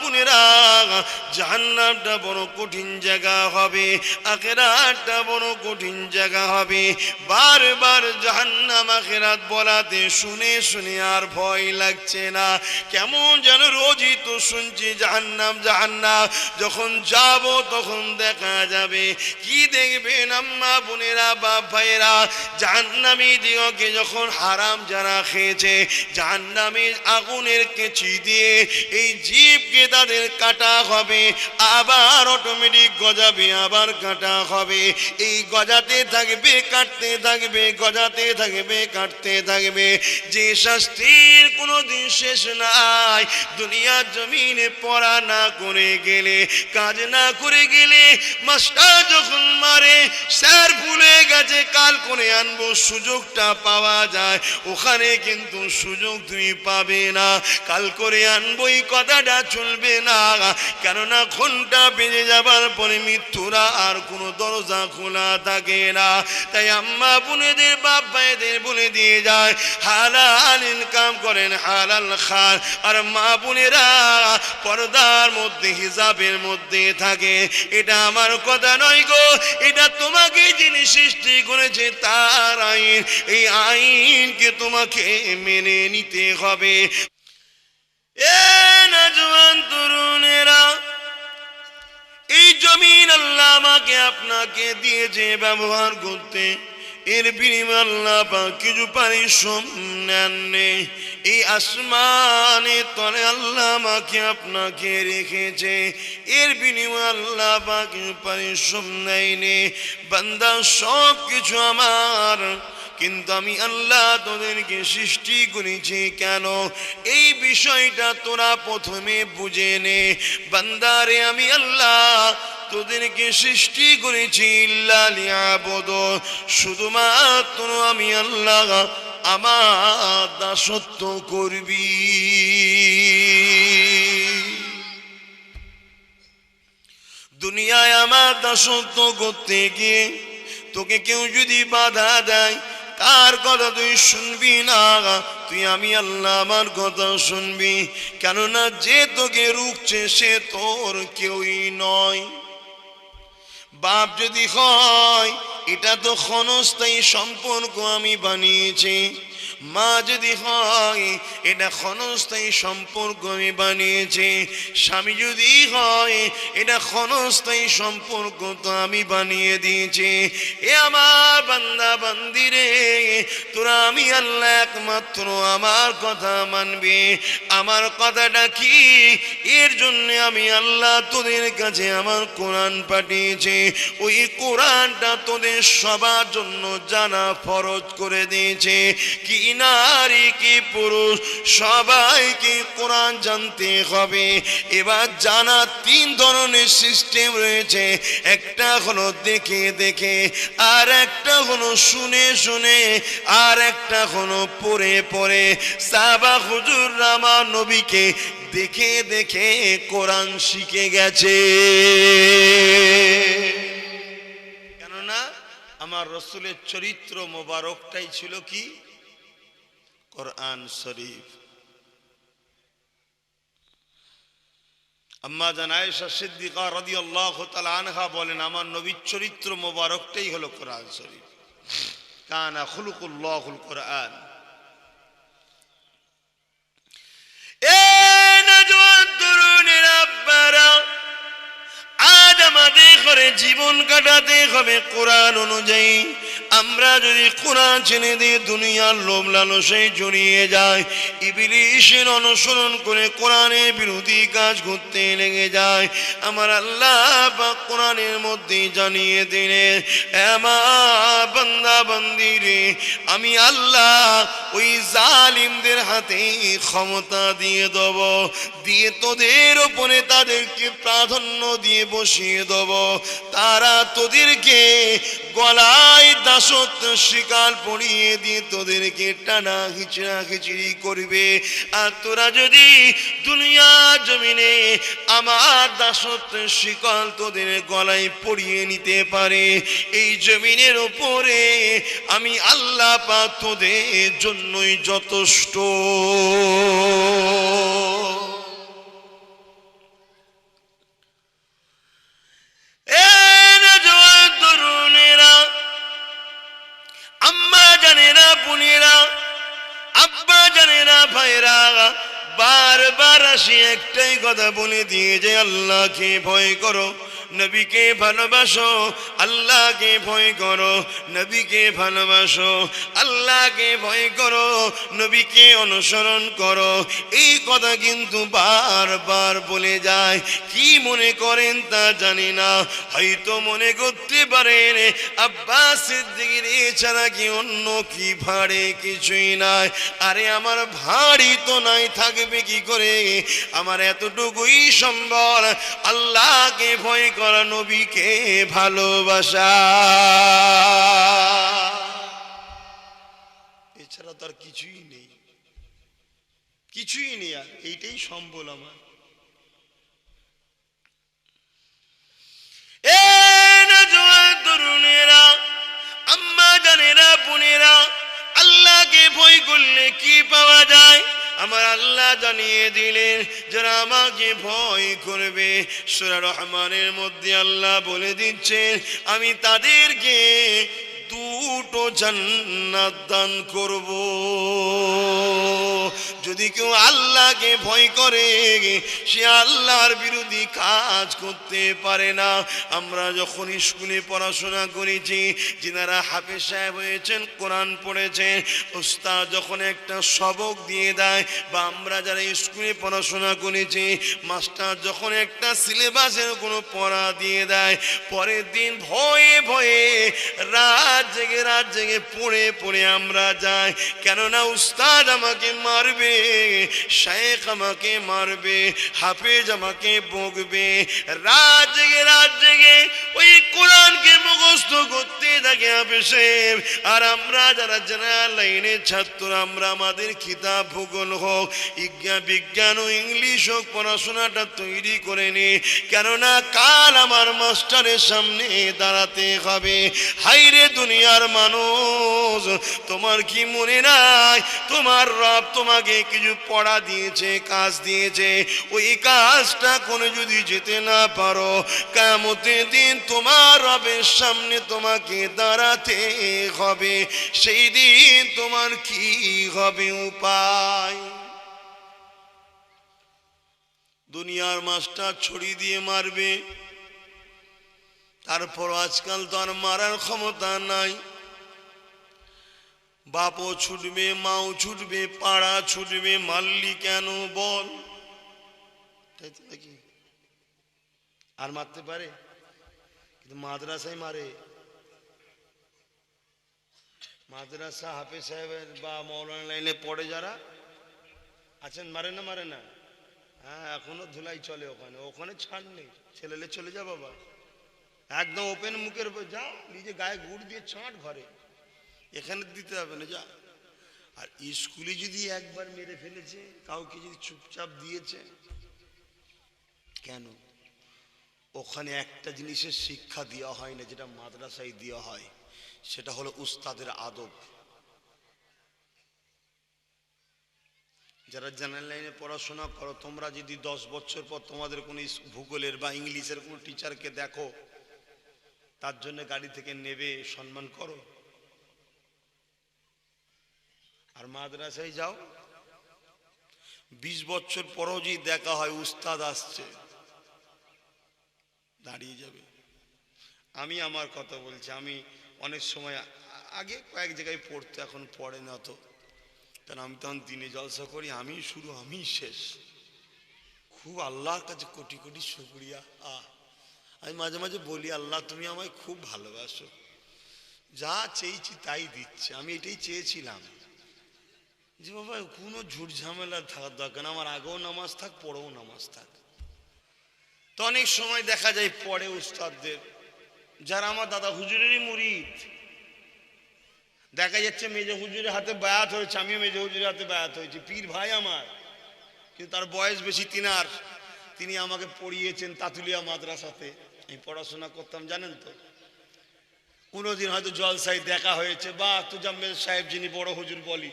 বোনেরা, জাহান্নামটা বড় কঠিন জায়গা হবে, আখিরাতটা বড় কঠিন জায়গা হবে। বারবার জাহান্নাম আখিরাত বলাতে শুনে শুনে আর ভয় লাগছে না, কেমন যেন রোজই তো শুনছি জাহান্নাম জাহান্নাম। যখন যাব তখন দেখা যাবে। কি দেখবেন আম্মা বোনেরা, বাপ ভাইয়েরা, জাহান্নামী দিগকে যখন হারাম যারা খেয়েছে, জাহান্নামী আগুনের কেচি দিয়ে এই জীবকে তাদের কাটা হবে, আবার অটোমেটিক গজাবে, আবার কাটা হবে। এই গজাতে থাকবে, কাটতে থাকবে, গজাতে থাকবে, কাটতে থাকবে। যে শাস্তির কোনোদিন শেষ নাই। দুনিয়ার জমিনে পড়া না করে গেলে, কাজ না করে গেলে, মাস্টার যখন মারে স্যার ভুলে গেছে কাল করে আনবো, সুযোগটা পাওয়া যায়, ওখানে কিন্তু সুযোগ তুমি পাবে না। কাল করে আনবো এই কথাটা চলবে না, কেননা ঘন্টা বেজে যাবার পরে মৃত্যুরা আর কোনো দরজা খোলা থাকে না। তাই আম্মা বোনেদের, বাপ ভাইদের বলে দিয়ে যায়, হালাল ইনকাম করেন, হালাল খান। আর মা বোনেরা পর্দার মধ্যে, হিজাবের মধ্যে থাকে। এটা আমার কথা নয় গো, এটা তোমাকে যিনি সৃষ্টি করেছে তার আইন। এই আইনকে তোমাকে মেনে নিতে হবে। এ নওজোয়ান তরুণেরা, এই জমিন আল্লাহ আমাকে আপনাকে দিয়েছে ব্যবহার করতে, এর বিনিময়ে আল্লাহ পাক কিছু পারিশ্রম নেননি। এই আসমানের তলে আল্লাহ আমাকে আপনাকে রেখেছে, এর বিনিময়ে আল্লাহ পাক কিছু পারিশ্রম নেয়নি। বান্দা সব কিছু আমার, কিন্তু আমি আল্লাহ তোদেরকে সৃষ্টি করেছি কেন, এই বিষয়টা তোরা প্রথমে বুঝে নে। বান্দারে, আমি আল্লাহ তোদেরকে সৃষ্টি করেছি ইল্লা লিয়াবুদু, শুধুমাত্র আমি আল্লাহ আমার দাসত্ব করবি। দুনিয়ায় আমার দাসত্ব করতে গিয়ে তোকে কেউ যদি বাধা দেয়, তার কথা তুই শুনবি না, তুই আমি আল্লাহ আমার কথা শুনবি। কেননা যে তোকে রুখছে সে তোর কেউই নয়। বাপ যদি হয়, এটা তো ক্ষণস্থায়ী সম্পর্ক আমি বানিয়েছি। মা যদি হয়, এটা ক্ষণস্থায়ী সম্পর্ক আমি বানিয়েছি। স্বামী যদি হয়, এটা ক্ষণস্থায়ী সম্পর্ক তো আমি বানিয়ে দিয়েছি। এ আমার বান্দা বান্দিরে, তোরা আমি আল্লাহ একমাত্র আমার কথা মানবি। আমার কথাটা কি, এর জন্য আমি আল্লাহ তোদের কাছে আমার কোরআন পাঠিয়েছি। ওই কোরআনটা তোদের সবার জন্য জানা ফরজ করে দিয়েছে। কি নারী কি পুরুষ সবাইকে কোরআন জানতে হবে। এবার জানা তিন ধরনের সিস্টেম রয়েছে। একটা হলো দেখে দেখে, আর একটা হলো শুনে শুনে, আর একটা হলো পড়ে পড়ে। সাহাবা হুজুররা আমার নবীকে দেখে দেখে কোরআন শিখে গেছে। কেননা আমার রসুলের চরিত্র মোবারকটাই ছিল কি, কোরআন শরীফ। আম্মা জান আয়েশা সিদ্দিকা রাদিয়াল্লাহু তাআলা আনহা বলেন, আমার নবীর চরিত্র মোবারকটাই হলো কোরআন শরীফ। কানা খুলুকুল্লাহুল কোরআন। এ নওজোয়ান তরুণেরা, আব্বারা, আজ আমাদের ঘরে জীবন কাটাতে হবে কোরআন অনুযায়ী। আমরা যদি কোরআন ছেড়ে দিয়ে দুনিয়ার লোভ লালসায় জড়িয়ে যায়, ইবলিসের অনুসরণ করে কোরআনের বিরোধী কাজ করতে লেগে যায়, আমার আল্লাহ পাক কোরআনের মধ্যে জানিয়ে দিলেন, আমার বান্দা বান্দিরে, আমি আল্লাহ ওই জালিমদের হাতে ক্ষমতা দিয়ে দেব, দিয়ে তোদের ওপরে তাদেরকে প্রাধান্য দিয়ে বসিয়ে দেব। তারা তোদেরকে গলায় দাসত্ব শিকার পড়িয়ে দিয়ে তোদেরকে টানা খিচড়া খিচড়ি করবে। আর তোরা যদি দুনিয়া জমিনে আমার দাসত্বের শিকল তোদের গলায় পড়িয়ে নিতে পারে, এই জমিনের ওপরে আমি আল্লাহ পাক তোদের জন্যই যথেষ্ট। সে একটাই কথা বলে দিয়ে যে আল্লাহকে ভয় করো, নবীকে ভালোবাসো, আল্লাহকে ভয় করো, নবীকে ভালোবাসো, আল্লাহকে ভয় করো, নবীকে অনুসরণ করো। এই কথা কিন্তু বারবার বলে যায়। কি মনে করেন তা জানি না, হয়তো মনে করতে পারেন আব্বাস সিদ্দিকীর এছাড়া কি অন্য কি ভাড়ে কিছুই নাই। আরে আমার ভাড়ি তো নাই, থাকবে কি করে? আমার এতটুকুই সম্বল, আল্লাহকে ভয় করা, নবীকে ভালোবাসা, এছাড়া তার কিছুই নেই, কিছুই নেই। আর এইটাই সম্বল আমার। এ নওজোয়ান তরুণেরা, আম্মা জানেরা, বোনেরা, আল্লাহকে ভয় করলে কি পাওয়া যায়? আমার আল্লাহ জানিয়ে দিলেন, যারা আমাকে ভয় করবে, সূরা রহমানের মধ্যে আল্লাহ বলে দিচ্ছেন, আমি তাদেরকে দুটো জান্নাত দান করব। যদি কেউ আল্লাহকে ভয় করে, সে আল্লাহর বিরোধী কাজ করতে পারে না। আমরা যখন স্কুলে পড়াশোনা করেছি, যিনারা হাফেজ সাহেব হয়েছেন, কোরআন পড়েছেন, উস্তাদ যখন একটা সবক দিয়ে দেয়, বা আমরা যারা স্কুলে পড়াশোনা করেছি, মাস্টার যখন একটা সিলেবাসের কোনো পড়া দিয়ে দেয়, পরের দিন ভয়ে ভয়ে রাত জেগে পড়ে পড়ে আমরা যাই। কেননা উস্তাদ আমাকে মারবে, শেখ আমাকে মারবে, হাফেজ আমাকে বকবে। রাত জেগে ওই কোরআনকে মুখস্থ করতে থাকে হাফেজ সাহেব। আর আমরা যারা জেনারেল লাইনের ছাত্র, আমরা আমাদের কিতাব, ভূগোল হোক, বিজ্ঞান ও ইংলিশ হোক, পড়াশোনাটা তৈরি করে নি। কেননা কাল আমার মাস্টারের সামনে দাঁড়াতে হবে। হাইরে দুনিয়ার মানুষ, তোমার কি মনে নাই তোমার রব তোমাকে কিছু পড়া দিয়েছে, কাজ দিয়েছে, ওই কাজটা কোনো যদি যেতে না পারো, কিয়ামতের দিন তোমার রবের সামনে তোমাকে দাঁড়াতে হবে। সেই দিন তোমার কি হবে উপায়? দুনিয়ার মাস্টার ছড়ি দিয়ে মারবে, তারপর আজকাল তো আর মারার ক্ষমতা নাই। বাপও ছুটবে, মাও ছুটবে, পাড়া ছুটবে, মারলি কেন বল, তাই তো নাকি? আর মারতে পারে? কিন্তু মাদ্রাসায় মারে। মাদ্রাসা হাফেজ সাহেবের বা মৌলানা লাইনে পড়ে যারা আছেন, মারে না? মারে না? হ্যাঁ, এখনো ধুলাই চলে ওখানে। ওখানে ছাড় নেই, ছেলেলে চলে যা বাবা, একদম ওপেন মুখের উপর যা, নিজে গায়ে গুড় দিয়ে ছাঁট ঘরে, এখানে দিতে হবে না, যা। আর স্কুলে যদি একবার মেরে ফেলেছে, কাউকে যদি চুপচাপ দিয়েছে, কেন? ওখানে একটা জিনিসের শিক্ষা দেওয়া হয় না, যেটা মাদ্রাসায় দেওয়া হয়, সেটা হলো উস্তাদের আদব। যারা জেনারেল লাইনে পড়াশোনা করো, তোমরা যদি 10 বছর পর তোমাদের কোনো ভূগোলের বা ইংলিশের কোনো টিচারকে দেখো, তার জন্য গাড়ি থেকে নেবে, সম্মান করো। আর মাদ্রাসায় যাও, 20 বছর পরও যদি দেখা হয় উস্তাদ আসছে, দাঁড়িয়ে যাবে। আমি আমার কথা বলছি, আমি অনেক সময় আগে কয়েক জায়গায় পড়তো, এখন পড়ে না তো, কারণ আমি তখন দিনে জলসা করি, আমি শুরু, আমি শেষ। খুব আল্লাহর কাছে কোটি কোটি শুকরিয়া। আমি মাঝে মাঝে বলি, আল্লাহ তুমি আমায় খুব ভালোবাসো, যা চেয়েছি তাই দিচ্ছে। আমি এটাই চেয়েছিলাম যে বাবা কোনো ঝুট ঝামেলা থাকার দরকার না, আমার আগেও নামাজ থাক, পরেও নামাজ থাক। তো অনেক সময় দেখা যায় পরে উস্তাদদের, যারা আমার দাদা হুজুরেরই মুরিদ, দেখা যাচ্ছে মেজে হুজুরের হাতে বায়াত হয়েছে, আমিও মেজে হুজুরের হাতে বায়াত হয়েছি, পীর ভাই আমার, কিন্তু তার বয়স বেশি। তিনি আমাকে পড়িয়েছেন তাতুলিয়া মাদ্রাসাতে, আমি পড়াশোনা করতাম, জানেন তো। কোনোদিন হয়তো জলসায় দেখা হয়েছে, বা তুজাম্মেল সাহেব যিনি বড় হুজুর বলি,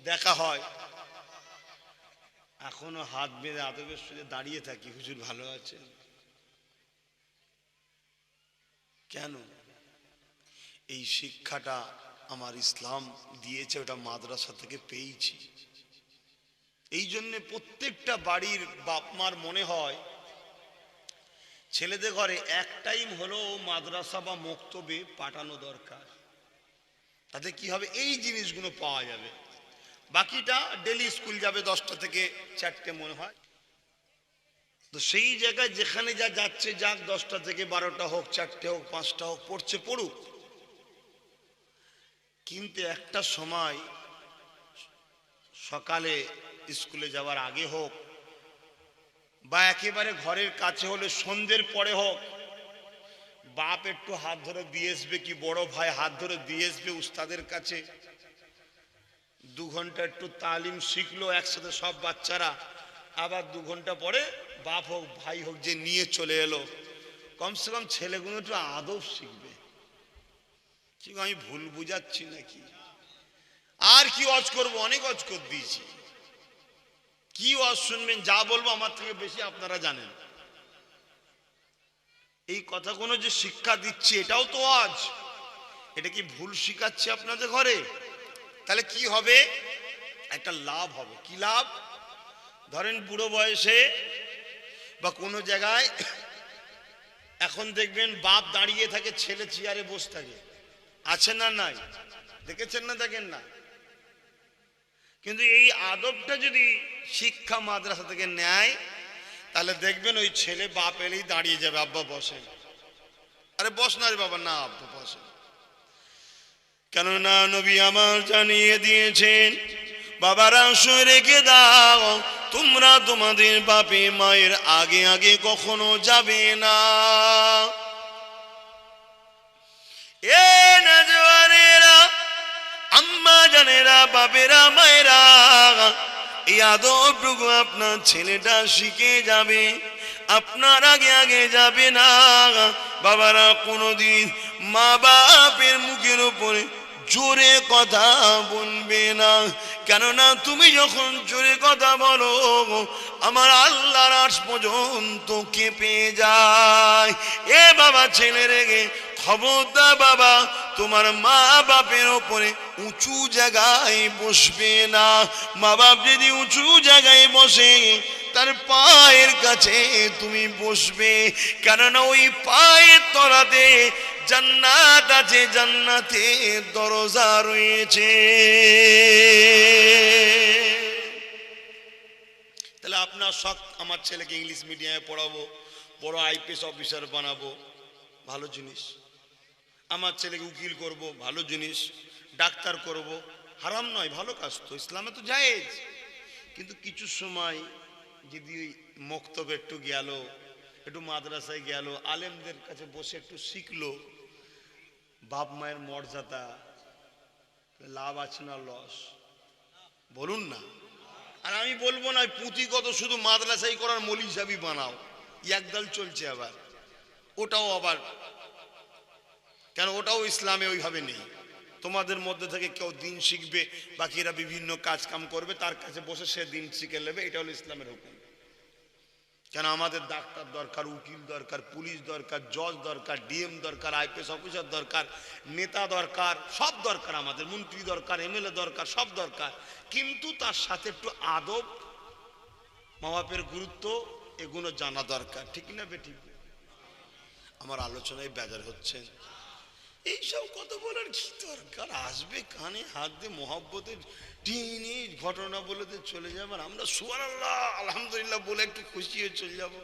দেখা হয়, এখনো হাত বেঁধে আদবের সুযোগ দাঁড়িয়ে থাকি, হুজুর ভালো আছেন। কেন? এই শিক্ষাটা আমার ইসলাম দিয়েছে, ওটা মাদ্রাসা থেকে পেয়েছি। এই জন্য প্রত্যেকটা বাড়ির বাপ মার মনে হয় ছেলেদের ঘরে এক টাইম হলো মাদ্রাসা বা মক্তবে পাঠানো দরকার। তাতে কি হবে, এই জিনিসগুলো পাওয়া যাবে। বাকিটা ডেলি স্কুল যাবে 10টা থেকে 4টে মনে হয়, তো সেই জায়গায় যেখানে যা যাচ্ছে যাক, 10টা থেকে 12টা হোক, 4টে হোক, 5টা হোক, পড়ছে পড়ুক। কিন্তু একটা সময় সকালে স্কুলে যাওয়ার আগে হোক বা একেবারে ঘরের কাছে হলে সন্ধ্যের পরে হোক, বাপ একটু হাত ধরে দিয়ে আসবে, কি বড় ভাই হাত ধরে দিয়ে আসবে উস্তাদের কাছে। 2 ঘন্টা একটু তালিম শিখলো একসাথে সব বাচ্চারা, আবার 2 ঘন্টা পরে বাপ হোক ভাই হোক যে নিয়ে চলে এলো। কমসে কম ছেলেগুলো একটু আদব শিখবে। কি আমি ভুল বুঝাচ্ছি নাকি? আর কি ওয়াজ করবো, অনেক ওয়াজ করে দিয়েছি। কি ওয়াজ শুনবেন, যা বলবো আমার থেকে বেশি আপনারা জানেন। এই কথাগুলো যে শিক্ষা দিচ্ছি এটাও তো ওয়াজ। এটা কি ভুল শিখাচ্ছি আপনাদের ঘরে? তাহলে কি হবে, একটা লাভ হবে। কি লাভ? ধরেন বুড়ো বয়সে বা কোনো জায়গায় এখন দেখবেন বাপ দাঁড়িয়ে থাকে, ছেলে চেয়ারে বসে থাকে, আছে না নাই? দেখেছেন না দেখেন না? কিন্তু এই আদবটা যদি শিক্ষা মাদ্রাসা থেকে নেয় তাহলে দেখবেন ওই ছেলে বাপ এলেই দাঁড়িয়ে যাবে, আব্বা বসেন। আরে বস না রে বাবা, না আব্বা বসেন। কেননা নবী আমার জানিয়ে দিয়েছেন, বাবারা শুয়ে রেখে দাও, তোমরা তোমাদের বাপে মায়ের আগে আগে কখনো যাবে না। এ নওজওয়ানেরা, আম্মা জানেরা, বাপেরা, মায়েরা, এই আদবটুকু আপনার ছেলেটা শিখে যাবে, আপনার আগে আগে যাবে না। বাবারা কোনোদিন মা বাপের মুখের উপরে জোরে কথা বলবে না, কেননা তুমি যখন জোরে কথা বলো আমার আল্লাহর আরশ পর্যন্ত কেঁপে যায়। এ বাবা, ছেলে রেগে খবরদার বাবা, তোমার মা বাপের ওপরে উঁচু জায়গায় বসবে না। মা বাপ যদি উঁচু জায়গায় বসে তার পায়ের কাছে তুমি বসবে, কেননা ওই পায়ের তলাতে জান্নাত আছে, জান্নাতে দরজা রয়েছে। তাহলে আপনার শখ, আমার ছেলেকে ইংলিশ মিডিয়ামে পড়াবো, বড় আইপিএস অফিসার বানাবো, ভালো জিনিস। আমার ছেলেকে উকিল করব, ভালো জিনিস। ডাক্তার করব, হারাম নয়, ভালো কাজ তো, ইসলামে তো জায়েজ। কিন্তু কিছু সময় যদি ওই মক্তবে একটু গেল, একটু মাদ্রাসায় গেল, আলেমদের কাছে বসে একটু শিখলো, বাপ মায়ের মর্যাদা, লাভ আছে না লস? বলুন না। আর আমি বলবো না পুঁথিগত শুধু মাদ্রাসাই করার মৌলী হিসাবই বানাও, একদল চলছে আবার, ওটাও আবার, কেন ওটাও ইসলামে ওইভাবে নেই। তোমাদের মধ্যে থেকে কেউ দিন শিখবে, বাকিরা বিভিন্ন কাজ কাম করবে, তার কাছে বসে সে দিন শিখে নেবে, এটা হলো ইসলামের হুকুম। কেন আমাদের ডাক্তার দরকার, উকিল দরকার, পুলিশ দরকার, জজ দরকার, ডিএম দরকার, আইপিএস অফিসার দরকার, নেতা দরকার, সব দরকার, আমাদের মন্ত্রী দরকার, এমএলএ দরকার, সব দরকার। কিন্তু তার সাথে একটু আদব, মা বাপের গুরুত্ব, এগুলো জানা দরকার। ঠিক না বেঠিক? আমার আলোচনায় বেজার হচ্ছে, এইসব কথা বলার কি দরকার? আসবে কানে হাত দিয়ে মহব্বতের টিনি ঘটনা বলে চলে যাবে, আর আমরা সুবহানাল্লাহ আলহামদুলিল্লাহ বলে একটু খুশি হয়ে চলে যাব।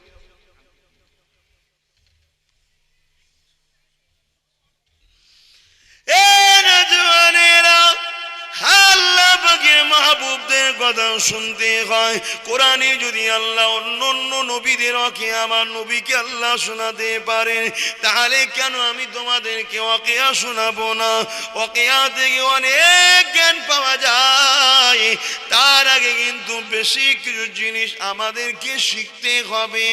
মাহবুবদের কথা শুনতে হয়। কোরআনে যদি আল্লাহ অন্য অন্য নবীদের ওয়াকিয়া আমার নবীকে আল্লাহ শোনাতে পারেন, তাহলে কেন আমি তোমাদেরকে ওয়াকিয়া শোনাবো না? ওয়াকিয়া থেকে অনেক জ্ঞান পাওয়া যায়, তার আগে কিন্তু বেশি কিছু জিনিস আমাদেরকে শিখতে হবে।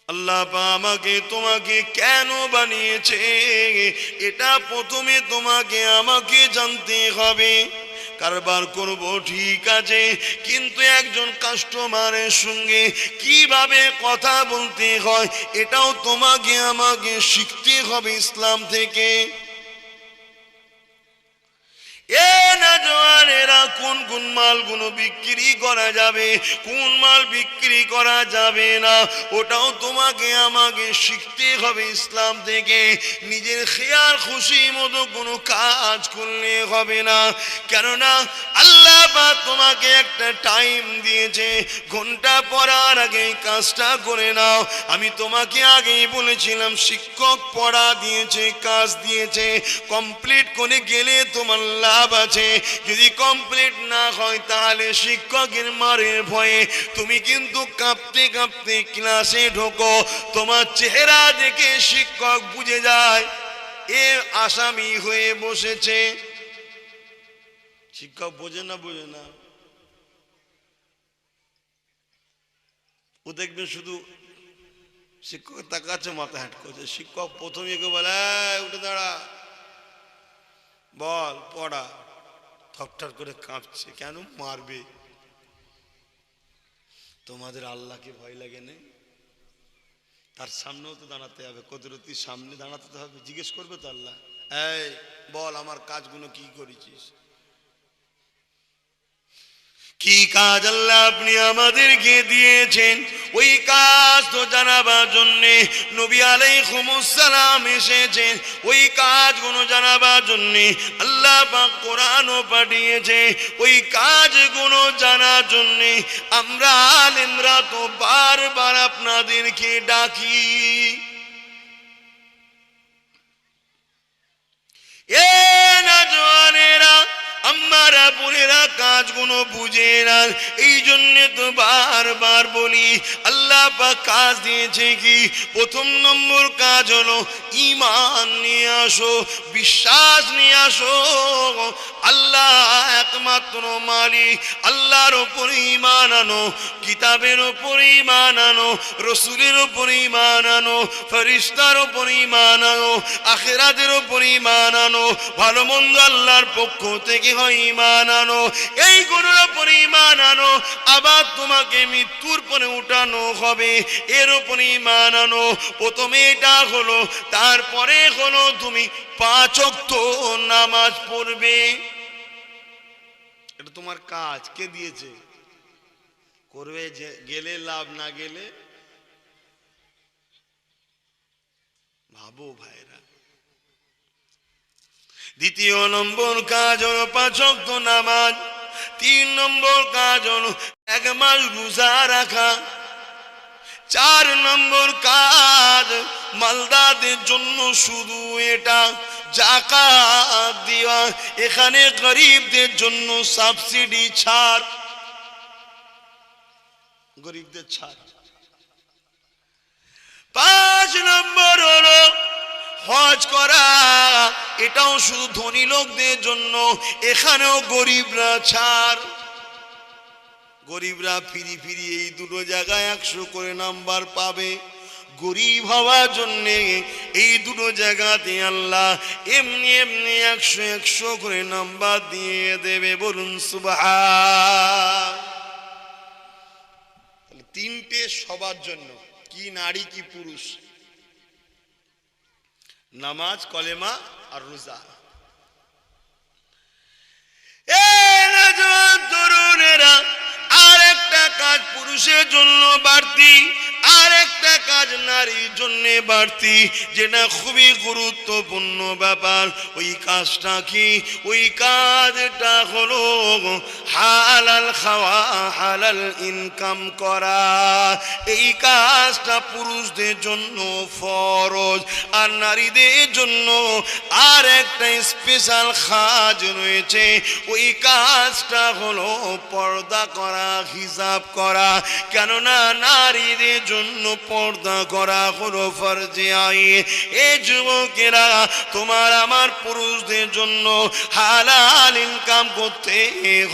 আল্লাহ আমাকে তোমাকে কেন বানিয়েছে এটা প্রথমে তোমাকে আমাকে জানতে হবে। কারবার করব ঠিক আছে, কিন্তু একজন কাস্টমারের সঙ্গে কিভাবে কথা বলতে হয় এটাও তোমাকে আমাকে শিখতে হবে ইসলাম থেকে। এ নওজওয়ানেরা, কোন কোন মালগুলো বিক্রি করা যাবে, কোন মাল বিক্রি করা যাবে না, ওটাও তোমাকে আমাকে শিখতে হবে ইসলাম থেকে। নিজের খেয়াল খুশি মতো কোনো কাজ করলে হবে না, কেননা আল্লাহ পাক তোমাকে একটা টাইম দিয়েছে, ঘন্টা পড়ার আগে কাজটা করে নাও। আমি তোমাকে আগেই বলেছিলাম, শিক্ষক পড়া দিয়েছে, কাজ দিয়েছে, কমপ্লিট করে গেলে তোমার লাভ আছে। যদি কমপ্লিট না হয় তাহলে শিক্ষকের মারের ভয়ে তুমি কিন্তু কাঁপতে কাঁপতে ক্লাসে ঢোকো। তোমার চেহারা দেখে শিক্ষক বুঝে যায় এ আসামি হয়ে বসেছে। শিক্ষক বোঝে না? বোঝে না? ও দেখবেন শুধু শিক্ষক তাকাচ্ছে, মাথা হ্যাট করছে। শিক্ষক প্রথমে বলে, উঠে দাঁড়া, বল, পড়া। থপঠার করে কাঁপছে, কেন? মারবে। তোমাদের আল্লাহকে ভয় লাগে না? তার সামনেও তো দাঁড়াতে হবে, কুদরতির সামনে দাঁড়াতে হবে, জিজ্ঞেস করবে তো আল্লাহ, এই বল আমার কাজগুলো কি করেছিস, কি কাজ আল্লাহ আপনি আমাদেরকে দিয়েছেন। ওই কাজ তো জানাবার জন্যে নবী আলাইহিস সালাম এসেছেন, ওই কাজগুলো জানাবার জন্যে আল্লাহ পাক কোরআনও পাঠিয়েছে। ওই কাজগুলো জানার জন্যে আমরা আলেমরা তো বারবার আপনাদেরকে ডাকি। এ নওজওয়ানেরা, আমারা বোনেরা, কাজগুলো বুঝে না, এই জন্য তো বারবার বলি আল্লাহ পাক কাজ দিয়েছে কি? প্রথম নম্বর কাজ হলো ঈমান নিয়ে আসো, বিশ্বাস নিয়ে আসো। আল্লাহ একমাত্র মালিক, আল্লাহর উপর ঈমান আনো, কিতাবের উপর ঈমান আনো, রাসূলের উপর ঈমান আনো, ফেরেশতার উপর ঈমান আনো, আখিরাতের উপর ঈমান আনো, ভালো মন্দ আল্লাহর পক্ষ থেকে হয় ঈমান আনো। এইগুলোর উপর ঈমান আনো, আবার তোমাকে মৃত্যুর পরে উঠানো হবে, এর উপর ঈমান আনো। প্রথমে এটা হলো, তারপরে হলো তুমি 5 ওয়াক্ত নামাজ পড়বে। এটা তোমার কাজ, কে দিয়েছে? করবে গেলে লাভ, না গেলে ভাবো ভাইরা। দ্বিতীয় নম্বর কাজ হলো 5 ওয়াক্ত নামাজ। 3 নম্বর কাজ হলো 1 মাস রোজা রাখা। 4 নম্বর কাজ মালদারদের জন্য শুধু এটা, যাকাত দেওয়া। এখানে গরিবদের জন্য সাবসিডি ছাড়, গরিবদের ছাড়। 5 নম্বর হলো হজ করা, এটাও শুধু ধনী লোকদের জন্য, এখানেও গরিবরা ছাড়। গরিবরা ফিরি ফিরি এই দুটো জায়গায় 100 করে নাম্বার পাবে। গরিব হওয়ার জন্য এই দুটো জায়গাতে আল্লাহ এমনি এমনি 100 করে নাম্বার দিয়ে দেবে। বলুন সুবহান। তাহলে 3টে সবার জন্য, কি নারী কি পুরুষ, নামাজ, কলেমা আর রোজা। তরুণেরা, আর একটা কাজ পুরুষের জন্য বাড়তি, আর একটা কাজ নারীর জন্য বাড়তি, যেটা খুবই গুরুত্বপূর্ণ ব্যাপার। ওই কাজটা কি? ওই কাজটা হলো হালাল খাওয়া, হালাল ইনকাম করা। এই কাজটা পুরুষদের জন্য ফরজ, আর নারীদের জন্য আর একটা স্পেশাল কাজ রয়েছে। ওই কাজটা হলো পর্দা করা, হিজাব করা। কেননা নারীদের জন্য পর্দা করা হলো ফরজে আইন। এই যুবকেরা, তোমার আমার পুরুষদের জন্য হালাল ইনকাম করতে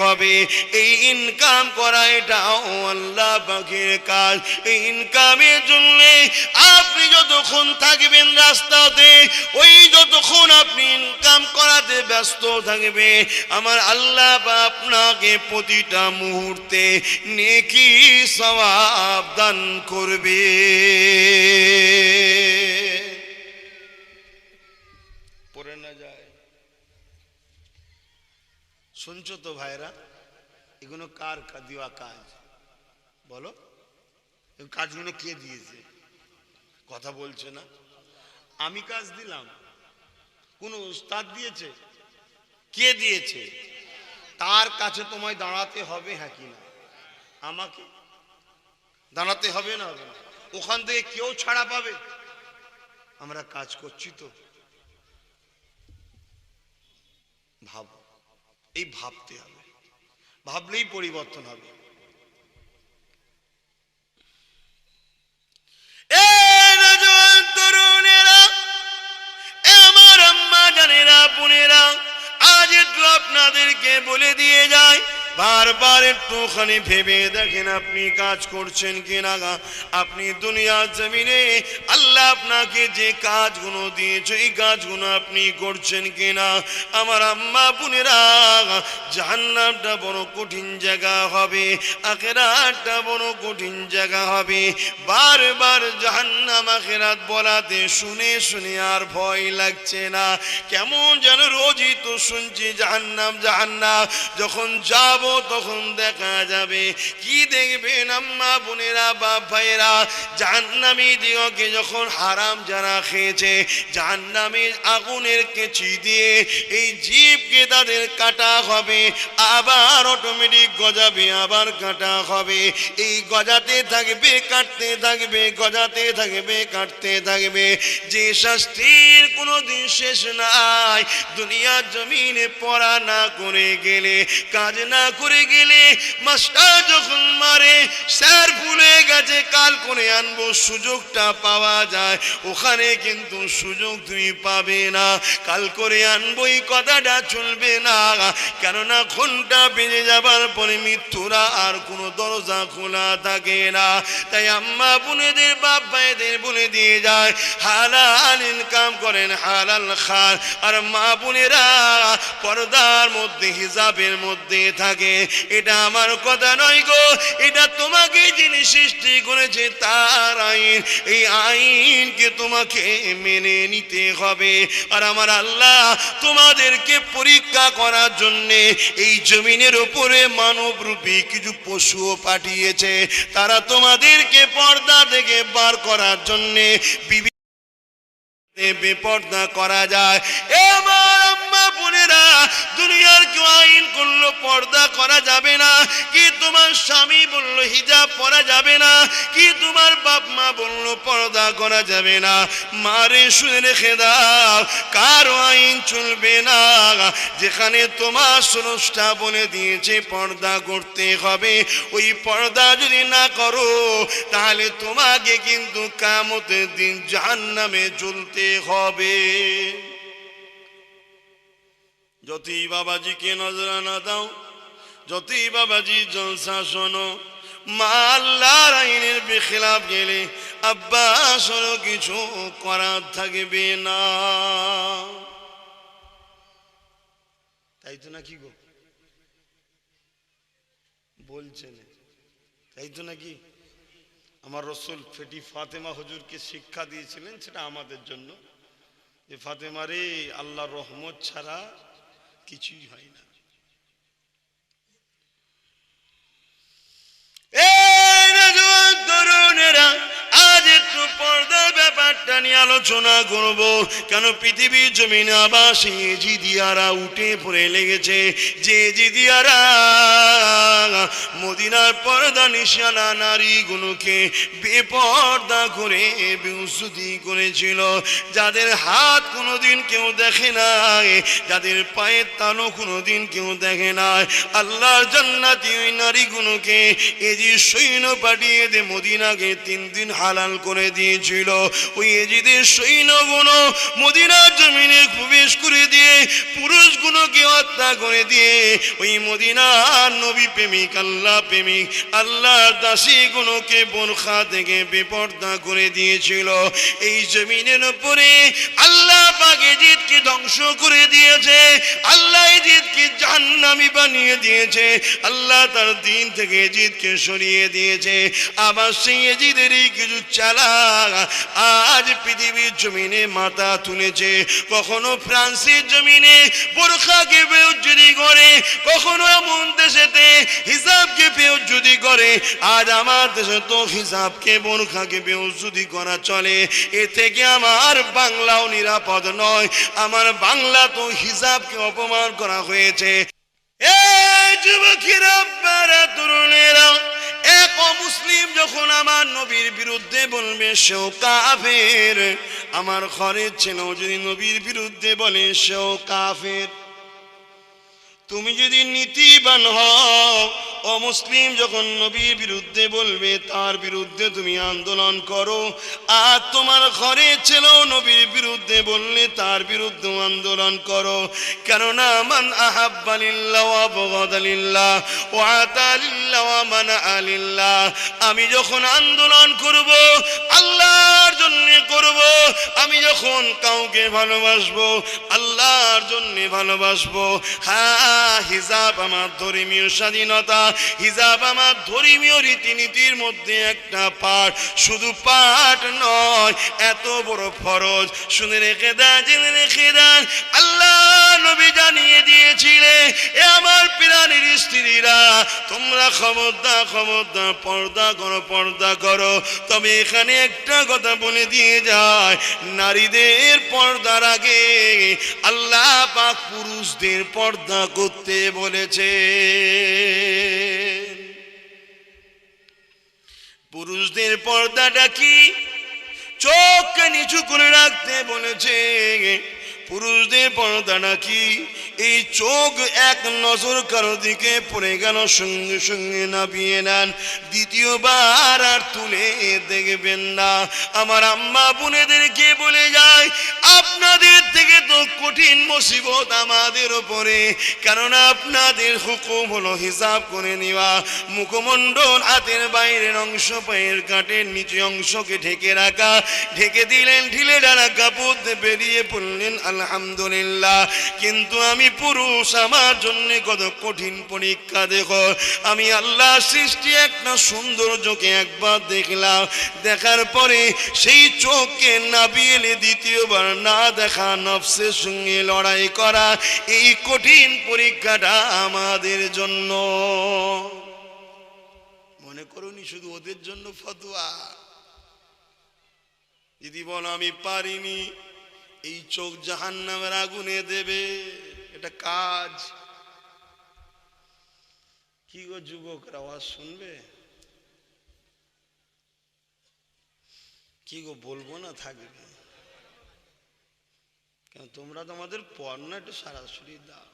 হবে। এই ইনকাম করা এটাও আল্লাহ পাকের কাজ। এই ইনকামের জন্য আপনি যতক্ষণ থাকবেন রাস্তাতে, ওই যতক্ষণ আপনি ইনকাম করাতে ব্যস্ত থাকবে, আমার আল্লাহ আপনাকে প্রতিটা মুহূর্তে নেকি সওয়াব দান করবে। পড়ে না যায়। শুনছো তো ভাইরা? এগুলো কার দেওয়া কাজ বলো? কাজগুলো কে দিয়েছে? কথা বলছে না। আমি কাজ দিলাম? কোন উস্তাদ দিয়েছে? কে দিয়েছে? তার কাছে তোমায় দাঁড়াতে হবে, হ্যাঁ কি না? আমাকে দাঁড়াতে হবে না? হবে না? ওখান থেকে কেউ ছাড়া পাবে? আমরা কাজ করছি তো। ভাবো, এই ভাবতে হবে, ভাবলেই পরিবর্তন হবে। তরুণেরা, আমার আম্মা জানেরা, বোনেরা, আজ একটু আপনাদেরকে বলে দিয়ে যায়, বারবার একটুখানি ভেবে দেখেন আপনি কাজ করছেন কিনা। আপনি দুনিয়ার জমিনে আল্লাহ আপনাকে যে কাজগুলো দিয়েছে এই কাজগুলো আপনি করছেন কিনা। আমার আম্মা বোনেরা, জাহান্নামটা বড় কঠিন জায়গা হবে, আখিরাতটা বড় কঠিন জায়গা হবে। বারবার জাহান্নাম আখিরাত বলাতে শুনে শুনে আর ভয় লাগছে না। কেমন যেন রোজই তো শুনছি জাহান্নাম জাহান্নাম। যখন যাব তখন দেখা যাবে। কি দেখবেন আম্মা বোনেরা, বাপ ভাইয়েরা, জাহান্নামী দিগকে যখন হারাম যারা খেয়েছে, জাহান্নামী আগুনের কেচি দিয়ে এই জীবকে তাদের কাটা হবে, আবার অটোমেটিক গজাবে, আবার কাটা হবে। এই গজাতে থাকবে, কাটতে থাকবে, গজাতে থাকবে, কাটতে থাকবে। যে শাস্তির কোনো দিন শেষ নাই। দুনিয়ার জমিনে পড়া না করে গেলে, কাজ না করে গেলে, মাস্টার যখন মারে, স্যার ভুলে গেছে কাল করে আনবো, সুযোগটা পাওয়া যায়, ওখানে কিন্তু সুযোগ তুমি পাবে না। কাল করে আনবো এই কথাটা চলবে না, কেননা ঘন্টা বেজে যাবার পরে মৃত্যুরা আর কোনো দরজা খোলা থাকে না। তাই আম্মা বোনেদের, বাপ ভাইদের বলে দিয়ে যায়, হালাল ইনকাম করেন, হালাল খান। আর মা বোনেরা পর্দার মধ্যে, হিজাবের মধ্যে থাকে। এটা আমার কথা নয় গো, এটা তোমাকে যিনি সৃষ্টি করেছে তার আইন। এই আইনকে তোমাকে মেনে নিতে হবে। আর আমার আল্লাহ তোমাদেরকে পরীক্ষা করার জন্য এই জমিনের উপরে মানবরূপী কিছু পশুও পাঠিয়েছে। তারা তোমাদেরকে পর্দা থেকে বার করার জন্য বেপর্দা করা যায়। আমার আম্মা বোনেরা, দুনিয়ার কেউ আইন করলো পর্দা করা যাবে না, কি তোমার স্বামী বললো হিজাব পরা যাবে না, কি তোমার বাপ মা বললো পর্দা করা যাবে না, মারে শুনে রেখে দাও, কারো আইন চলবে না। যেখানে তোমার স্রষ্টা বলে দিয়েছে পর্দা করতে হবে, ওই পর্দা যদি না করো তাহলে তোমাকে কিন্তু কিয়ামতের দিন জাহান্নামে জ্বলতে হবে। যতই বাবাজিকে নজরানা দাও, যতই বাবাজি জলসা শোনো, মা আল্লাহর আইনের বেখিলাফ গেলে আব্বা আসলে কিছু করার থাকবে না। তাই তো নাকি গো বলছেন? তাই তো নাকি? আমার রসুল ফেটি ফাতেমা হুজুরকে শিক্ষা দিয়েছিলেন, সেটা আমাদের জন্য, যে ফাতেমা রে, আল্লাহর রহমত ছাড়া কিছুই হয় না। তরুণেরা, আজ একটু পর্দার ব্যাপারটা নিয়ে আলোচনা করব। কেন পৃথিবীর জমিনে আবার সেই এজিদিয়ারা উঠে পড়ে লেগেছে, যে এজিদিয়ারা মদিনার পর্দা নিশানা নারীগুলোকে বেপর্দা করে বেউসুতি করেছিল। যাদের হাত কোনোদিন কেউ দেখে নাই, যাদের পায়ের তালু কোনোদিন কেউ দেখে নাই, আল্লাহর জান্নাতি ওই নারীগুলোকে এজি সৈন্য পাঠিয়ে দে মদিনাকে 3 দিন হালাল করে দিয়েছিল। ওই এজিদের সৈন্যগুলো মদিনার জমিনে প্রবেশ করে দিয়ে পুরুষগুলোকে হত্যা করে দিয়ে ওই মদিনার নবী প্রেমিক, আল্লাহ প্রেমিক, আল্লাহর দাসীগুলোকে বোরখা থেকে বেপর্দা করে দিয়েছিল। এই জমিনের উপরে আল্লাহ পাক এজিদকে ধ্বংস করে দিয়েছে, আল্লাহ এজিদকে জাহান্নামী বানিয়ে দিয়েছে, আল্লাহ তার দিন থেকে এজিদকে সরিয়ে দিয়েছে। আবার সেই এজিদেরই কিছু চালাক আজ পৃথিবীর জমিনে মাথা তুলেছে, কখনো ফ্রান্সের জমিনে বোরখাকে বেউজ্জুদি করে, কখনো এমন দেশেতে হিজাবকে বেউজ্জুদি করে। আজ আমার দেশে তো হিজাবকে বোরখাকে বেউজ্জুদি করা চলে। এ থেকে আমার বাংলাও নিরাপদ নয়। আমার বাংলা তো হিজাবকে অপমান করা হয়েছে। এই যুবকেরা, বারা তরুণেরা, এক অমুসলিম যখন আমার নবীর বিরুদ্ধে বলবে সেও কাফের। আমার ঘরের ছেলেও যদি নবীর বিরুদ্ধে বলে সেও কাফের। তুমি যদি নীতিবান হও, অমুসলিম যখন নবীর বিরুদ্ধে বলবে তার বিরুদ্ধে তুমি আন্দোলন করো। আর তোমার ঘরে ছেলেও নবীর বিরুদ্ধে বললে তার বিরুদ্ধে আন্দোলন করো। কেননা মান আহাব্বা লিল্লাহ ওয়া আবগাদা লিল্লাহ ওয়া আতা লিল্লাহ ওয়া মানা লিল্লাহ। আমি যখন আন্দোলন করব আল্লাহর জন্য করব। আমি যখন কাউকে ভালোবাসবো আল্লাহর জন্য ভালোবাসবো। হ্যাঁ, হিজাব আমার ধর্মীয় স্বাধীনতা, হিজাব আমার ধর্মীয় রীতিনীতির মধ্যে একটা পাঠ, শুধু পাঠ নয়, এত বড় ফরজ। শুনে রেখে দেন, জেনে রেখে দেন, আল্লাহ নবী জানিয়ে দিয়েছিলেন, এ আমার প্রাণের স্ত্রীরা, তোমরা খবরদার খবরদার পর্দা করো, পর্দা করো। তবে এখানে একটা কথা বলে দিয়ে যায়, নারীদের পর্দার আগে আল্লাহ পাক পুরুষদের পর্দা করতে বলেছে। পুরুষদের পর্দাটা কি? চোখকে নিচু করে রাখতে বলেছে। পুরুষদের পর্দাটা কি? এই চোখ এক নজর কারো দিকে পড়ে গেল, সঙ্গে সঙ্গে নামিয়ে নেন, দ্বিতীয়বার আর তুলে দেখবেন না। আমার আম্মা বোনেদেরকে বলে যায়, আপনাদের থেকে তো কঠিন মুসিবত আমাদের ওপরে, কেননা আপনাদের হুকুম হলো হিসাব করে নেওয়া, মুখমণ্ডল, হাতের বাইরের অংশ, পায়ের কাটের নিচে অংশকে ঢেকে রাখা। ঢেকে দিলেন, ঢিলে ঢালা কাপড় বেরিয়ে পড়লেন, আলহামদুলিল্লাহ। কিন্তু আমি পুরুষ, আমার জন্য কত কঠিন পরীক্ষা। দেখো, আমি আল্লাহ সৃষ্টি একটা সৌন্দর্যকে একবার দেখলাম, দেখার পরে সেই চোখকে নাবিয়ে দ্বিতীয়বার না দেখা, নফসের সঙ্গে লড়াই করা, এই কঠিন পরীক্ষাটা আমাদের জন্য। মনে করুনি শুধু ওদের জন্য ফতোয়া। যদি বলো আমি পারিনি, এই চোখ জাহান্নামের আগুনে দেবে, এটা কাজ। কি গো যুবকরা, আওয়াজ শুনবে? কি গো বলবো না থাকবে? কেন তোমরা তো আমাদের পড় না, একটু সরাসরি দাও।